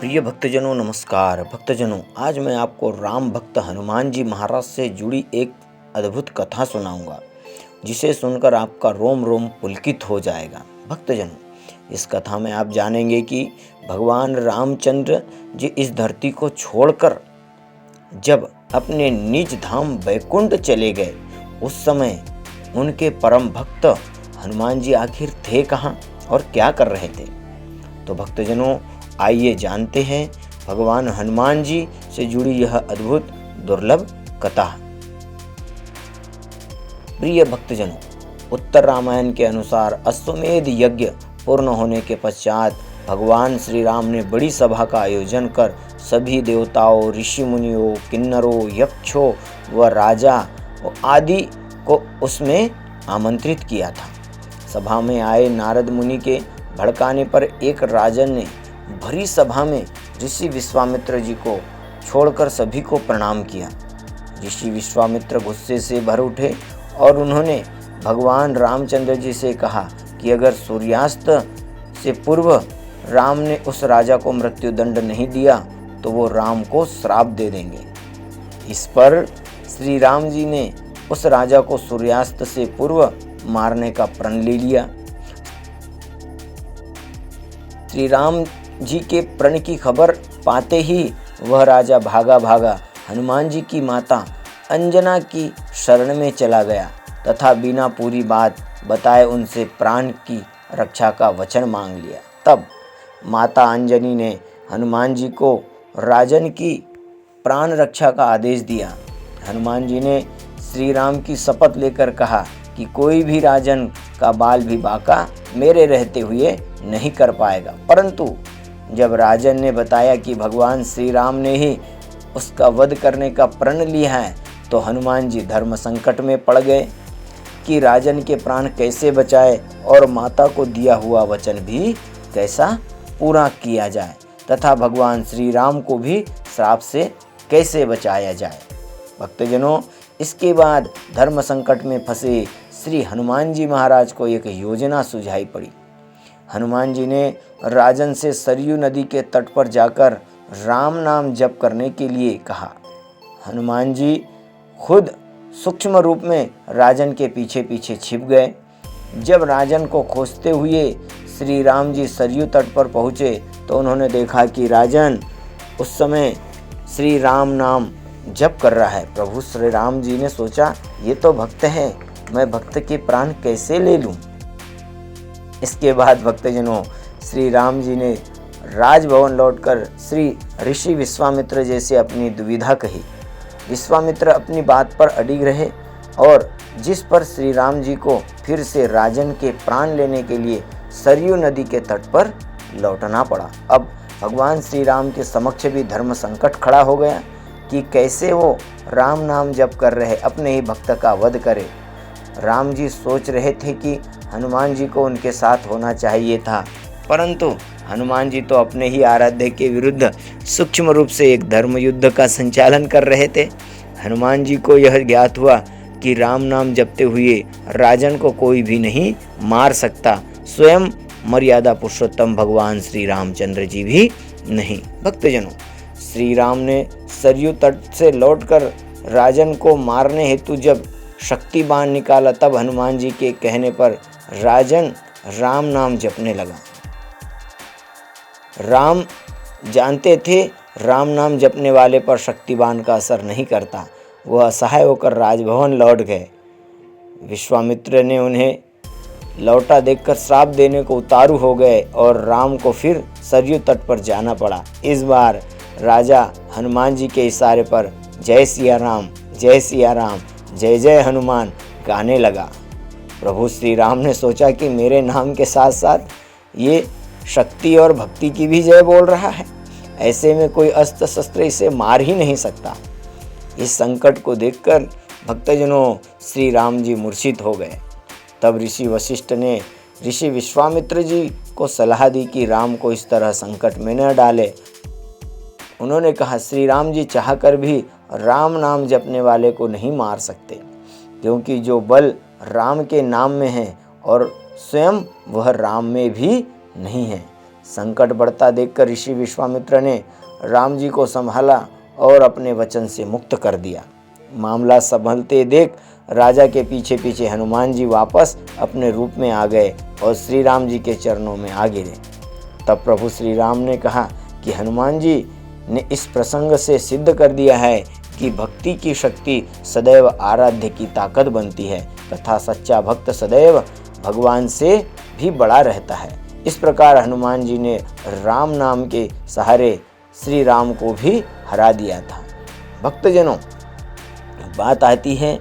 प्रिय भक्तजनों नमस्कार। भक्तजनों, आज मैं आपको राम भक्त हनुमान जी महाराज से जुड़ी एक अद्भुत कथा सुनाऊंगा, जिसे सुनकर आपका रोम रोम पुलकित हो जाएगा। भक्तजनों, इस कथा में आप जानेंगे कि भगवान रामचंद्र जी इस धरती को छोड़कर जब अपने निज धाम बैकुंठ चले गए, उस समय उनके परम भक्त हनुमान जी आखिर थे कहाँ और क्या कर रहे थे। तो भक्तजनों, आइए जानते हैं भगवान हनुमान जी से जुड़ी यह अद्भुत दुर्लभ कथा। प्रिय भक्तजनों, उत्तर रामायण के अनुसार अश्वमेध यज्ञ पूर्ण होने के पश्चात भगवान श्री राम ने बड़ी सभा का आयोजन कर सभी देवताओं, ऋषि मुनियों, किन्नरों, यक्षों व राजा आदि को उसमें आमंत्रित किया था। सभा में आए नारद मुनि के भड़काने पर एक राजन ने भरी सभा में ऋषि विश्वामित्र जी को छोड़कर सभी को प्रणाम किया। ऋषि विश्वामित्र गुस्से से भर उठे और उन्होंने भगवान रामचंद्र जी से कहा कि अगर सूर्यास्त से पूर्व राम ने उस राजा को मृत्युदंड नहीं दिया तो वो राम को श्राप दे देंगे। इस पर श्री राम जी ने उस राजा को सूर्यास्त से पूर्व मारने का प्रण ले लिया। श्री राम जी के प्रण की खबर पाते ही वह राजा भागा भागा हनुमान जी की माता अंजना की शरण में चला गया तथा बिना पूरी बात बताए उनसे प्राण की रक्षा का वचन मांग लिया। तब माता अंजनी ने हनुमान जी को राजन की प्राण रक्षा का आदेश दिया। हनुमान जी ने श्री राम की शपथ लेकर कहा कि कोई भी राजन का बाल भी बांका मेरे रहते हुए नहीं कर पाएगा। परंतु जब राजन ने बताया कि भगवान श्री राम ने ही उसका वध करने का प्रण लिया है, तो हनुमान जी धर्म संकट में पड़ गए कि राजन के प्राण कैसे बचाए और माता को दिया हुआ वचन भी कैसा पूरा किया जाए तथा भगवान श्री राम को भी श्राप से कैसे बचाया जाए। भक्तजनों, इसके बाद धर्म संकट में फंसे श्री हनुमान जी महाराज को एक योजना सुझाई पड़ी। हनुमान जी ने राजन से सरयू नदी के तट पर जाकर राम नाम जप करने के लिए कहा। हनुमान जी खुद सूक्ष्म रूप में राजन के पीछे पीछे छिप गए। जब राजन को खोजते हुए श्री राम जी सरयू तट पर पहुँचे तो उन्होंने देखा कि राजन उस समय श्री राम नाम जप कर रहा है। प्रभु श्री राम जी ने सोचा, ये तो भक्त है, मैं भक्त के प्राण कैसे ले लूं। इसके बाद भक्तजनों, श्री राम जी ने राजभवन लौटकर श्री ऋषि विश्वामित्र जी से अपनी दुविधा कही। विश्वामित्र अपनी बात पर अडिग रहे और जिस पर श्री राम जी को फिर से राजन के प्राण लेने के लिए सरयू नदी के तट पर लौटना पड़ा। अब भगवान श्री राम के समक्ष भी धर्म संकट खड़ा हो गया कि कैसे वो राम नाम जप कर रहे अपने ही भक्त का वध करे। राम जी सोच रहे थे कि हनुमान जी को उनके साथ होना चाहिए था, परंतु हनुमान जी तो अपने ही आराध्य के विरुद्ध सूक्ष्म रूप से एक धर्म युद्ध का संचालन कर रहे थे। हनुमान जी को यह ज्ञात हुआ कि राम नाम जपते हुए राजन को कोई भी नहीं मार सकता, स्वयं मर्यादा पुरुषोत्तम भगवान श्री रामचंद्र जी भी नहीं। भक्तजनों, श्री राम ने सरयू तट से लौटकर राजन को मारने हेतु जब शक्ति बाण निकाला, तब हनुमान जी के कहने पर राजन राम नाम जपने लगा। राम जानते थे राम नाम जपने वाले पर शक्तिबाण का असर नहीं करता। वह असहाय होकर राजभवन लौट गए। विश्वामित्र ने उन्हें लौटा देखकर श्राप देने को उतारू हो गए और राम को फिर सरयू तट पर जाना पड़ा। इस बार राजा हनुमान जी के इशारे पर जय सिया राम, जय सिया राम, जय जय हनुमान गाने लगा। प्रभु श्री राम ने सोचा कि मेरे नाम के साथ साथ ये शक्ति और भक्ति की भी जय बोल रहा है, ऐसे में कोई अस्त्र शस्त्र इसे मार ही नहीं सकता। इस संकट को देखकर भक्तजनों श्री राम जी मूर्छित हो गए। तब ऋषि वशिष्ठ ने ऋषि विश्वामित्र जी को सलाह दी कि राम को इस तरह संकट में न डाले। उन्होंने कहा, श्री राम जी चाहकर भी राम नाम जपने वाले को नहीं मार सकते, क्योंकि जो बल राम के नाम में है और स्वयं वह राम में भी नहीं है। संकट बढ़ता देखकर ऋषि विश्वामित्र ने राम जी को संभाला और अपने वचन से मुक्त कर दिया। मामला संभलते देख राजा के पीछे पीछे हनुमान जी वापस अपने रूप में आ गए और श्री राम जी के चरणों में आ गिरे। तब प्रभु श्री राम ने कहा कि हनुमान जी ने इस प्रसंग से सिद्ध कर दिया है कि भक्ति की शक्ति सदैव आराध्य की ताकत बनती है तथा सच्चा भक्त सदैव भगवान से भी बड़ा रहता है। इस प्रकार हनुमान जी ने राम नाम के सहारे श्री राम को भी हरा दिया था। भक्तजनों, बात आती है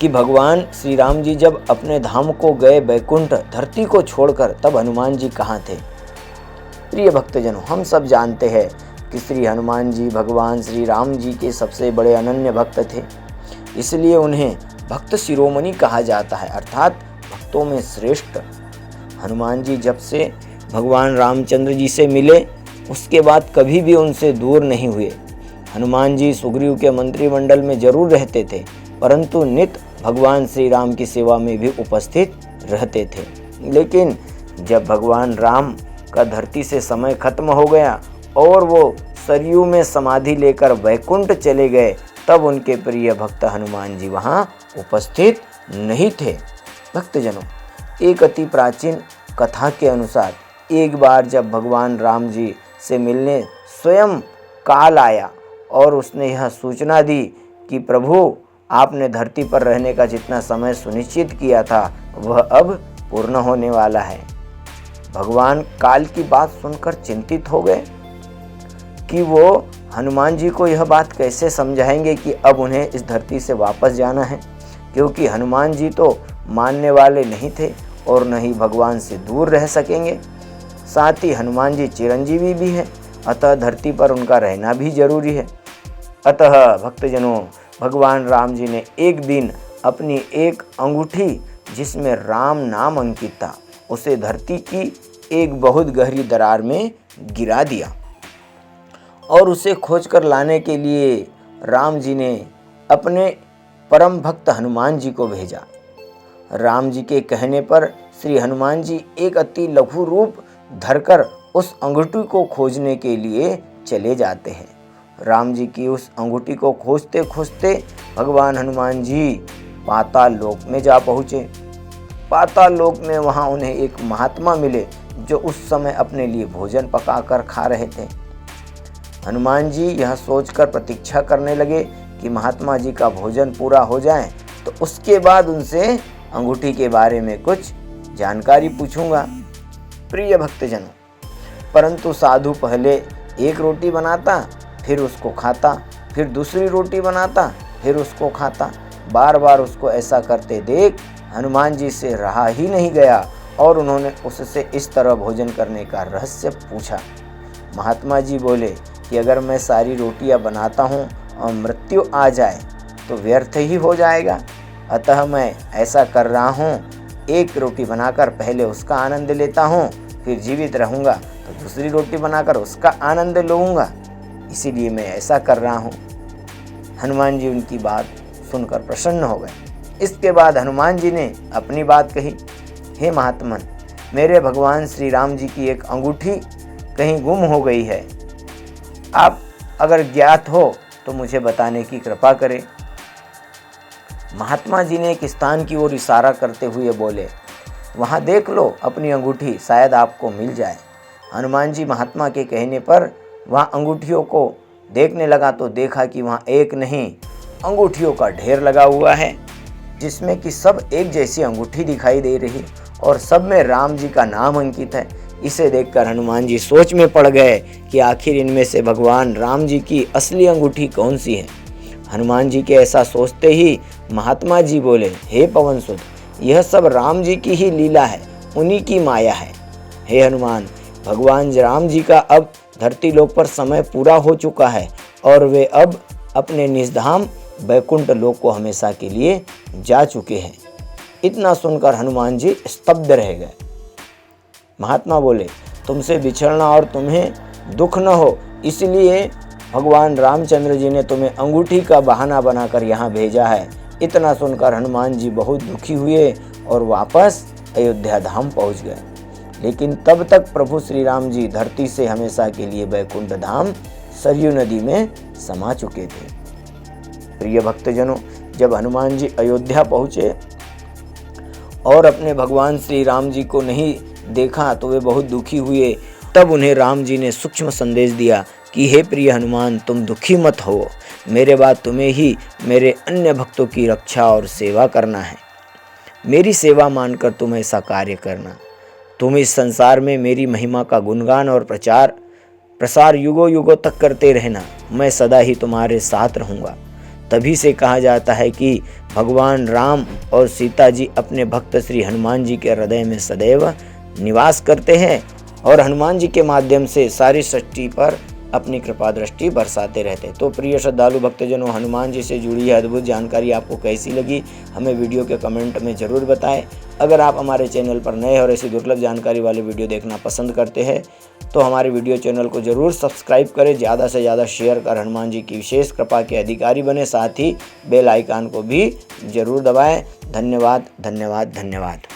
कि भगवान श्री राम जी जब अपने धाम को गए बैकुंठ धरती को छोड़कर, तब हनुमान जी कहाँ थे? प्रिय भक्तजनों, हम सब जानते हैं कि श्री हनुमान जी भगवान श्री राम जी के सबसे बड़े अनन्य भक्त थे, इसलिए उन्हें भक्त शिरोमणि कहा जाता है, अर्थात भक्तों में श्रेष्ठ। हनुमान जी जब से भगवान रामचंद्र जी से मिले उसके बाद कभी भी उनसे दूर नहीं हुए। हनुमान जी सुग्रीव के मंत्रिमंडल में जरूर रहते थे, परंतु नित भगवान श्री राम की सेवा में भी उपस्थित रहते थे। लेकिन जब भगवान राम का धरती से समय खत्म हो गया और वो सरयू में समाधि लेकर वैकुंठ चले गए, तब उनके प्रिय भक्त हनुमान जी वहाँ उपस्थित नहीं थे। भक्तजनों, एक अति प्राचीन कथा के अनुसार एक बार जब भगवान राम जी से मिलने स्वयं काल आया और उसने यह सूचना दी कि प्रभु, आपने धरती पर रहने का जितना समय सुनिश्चित किया था वह अब पूर्ण होने वाला है। भगवान काल की बात सुनकर चिंतित हो गए कि वो हनुमान जी को यह बात कैसे समझाएंगे कि अब उन्हें इस धरती से वापस जाना है, क्योंकि हनुमान जी तो मानने वाले नहीं थे और न ही भगवान से दूर रह सकेंगे। साथ ही हनुमान जी चिरंजीवी भी हैं, अतः धरती पर उनका रहना भी जरूरी है। अतः भक्तजनों, भगवान राम जी ने एक दिन अपनी एक अंगूठी जिसमें राम नाम अंकित था उसे धरती की एक बहुत गहरी दरार में गिरा दिया और उसे खोजकर लाने के लिए राम जी ने अपने परम भक्त हनुमान जी को भेजा। राम जी के कहने पर श्री हनुमान जी एक अति लघु रूप धरकर उस अंगूठी को खोजने के लिए चले जाते हैं। राम जी की उस अंगूठी को खोजते खोजते भगवान हनुमान जी पाताल लोक में जा पहुँचे। पाताल लोक में वहाँ उन्हें एक महात्मा मिले जो उस समय अपने लिए भोजन पकाकर खा रहे थे। हनुमान जी यह सोचकर प्रतीक्षा करने लगे कि महात्मा जी का भोजन पूरा हो जाए तो उसके बाद उनसे अंगूठी के बारे में कुछ जानकारी पूछूंगा। प्रिय भक्तजनों, परंतु साधु पहले एक रोटी बनाता, फिर उसको खाता, फिर दूसरी रोटी बनाता, फिर उसको खाता। बार बार उसको ऐसा करते देख हनुमान जी से रहा ही नहीं गया और उन्होंने उससे इस तरह भोजन करने का रहस्य पूछा। महात्मा जी बोले कि अगर मैं सारी रोटियां बनाता हूँ और मृत्यु आ जाए तो व्यर्थ ही हो जाएगा, अतः मैं ऐसा कर रहा हूँ, एक रोटी बनाकर पहले उसका आनंद लेता हूँ, फिर जीवित रहूँगा तो दूसरी रोटी बनाकर उसका आनंद लूँगा, इसीलिए मैं ऐसा कर रहा हूँ। हनुमान जी उनकी बात सुनकर प्रसन्न हो गए। इसके बाद हनुमान जी ने अपनी बात कही, हे महात्मन, मेरे भगवान श्री राम जी की एक अंगूठी कहीं गुम हो गई है, आप अगर ज्ञात हो तो मुझे बताने की कृपा करें। महात्मा जी ने एक स्थान की ओर इशारा करते हुए बोले, वहाँ देख लो अपनी अंगूठी, शायद आपको मिल जाए। हनुमान जी महात्मा के कहने पर वहाँ अंगूठियों को देखने लगा तो देखा कि वहाँ एक नहीं अंगूठियों का ढेर लगा हुआ है, जिसमें कि सब एक जैसी अंगूठी दिखाई दे रही और सब में राम जी का नाम अंकित है। इसे देखकर हनुमान जी सोच में पड़ गए कि आखिर इनमें से भगवान राम जी की असली अंगूठी कौन सी है। हनुमान जी के ऐसा सोचते ही महात्मा जी बोले, हे पवन सुत, यह सब राम जी की ही लीला है, उन्हीं की माया है। हे हनुमान, भगवान राम जी का अब धरती लोक पर समय पूरा हो चुका है और वे अब अपने निजधाम बैकुंठ लोक को हमेशा के लिए जा चुके हैं। इतना सुनकर हनुमान जी स्तब्ध रह गए। महात्मा बोले, तुमसे बिछड़ना और तुम्हें दुख न हो इसलिए भगवान रामचंद्र जी ने तुम्हें अंगूठी का बहाना बनाकर यहाँ भेजा है। इतना सुनकर हनुमान जी बहुत दुखी हुए और वापस अयोध्या धाम पहुँच गए। लेकिन तब तक प्रभु श्री राम जी धरती से हमेशा के लिए वैकुंठ धाम सरयू नदी में समा चुके थे। प्रिय भक्तजनों, जब हनुमान जी अयोध्या पहुँचे और अपने भगवान श्री राम जी को नहीं देखा तो वे बहुत दुखी हुए। तब उन्हें राम जी ने सूक्ष्म संदेश दिया कि हे प्रिय हनुमान, तुम दुखी मत हो, मेरे बाद तुम्हें ही मेरे अन्य भक्तों की रक्षा और सेवा करना है। मेरी सेवा मानकर तुम ऐसा कार्य करना। तुम इस संसार में मेरी महिमा का गुणगान और प्रसार युगों युगों तक करते रहना, मैं सदा ही तुम्हारे साथ रहूँगा। तभी से कहा जाता है कि भगवान राम और सीता जी अपने भक्त श्री हनुमान जी के हृदय में सदैव निवास करते हैं और हनुमान जी के माध्यम से सारी सृष्टि पर अपनी कृपा दृष्टि बरसाते रहते हैं। तो प्रिय श्रद्धालु भक्तजनों, हनुमान जी से जुड़ी यह अद्भुत जानकारी आपको कैसी लगी, हमें वीडियो के कमेंट में ज़रूर बताएं। अगर आप हमारे चैनल पर नए और ऐसी दुर्लभ जानकारी वाले वीडियो देखना पसंद करते हैं तो हमारे वीडियो चैनल को ज़रूर सब्सक्राइब करें, ज़्यादा से ज़्यादा शेयर कर हनुमान जी की विशेष कृपा के अधिकारी बने, साथ ही बेल आइकन को भी ज़रूर दबाएँ। धन्यवाद, धन्यवाद, धन्यवाद।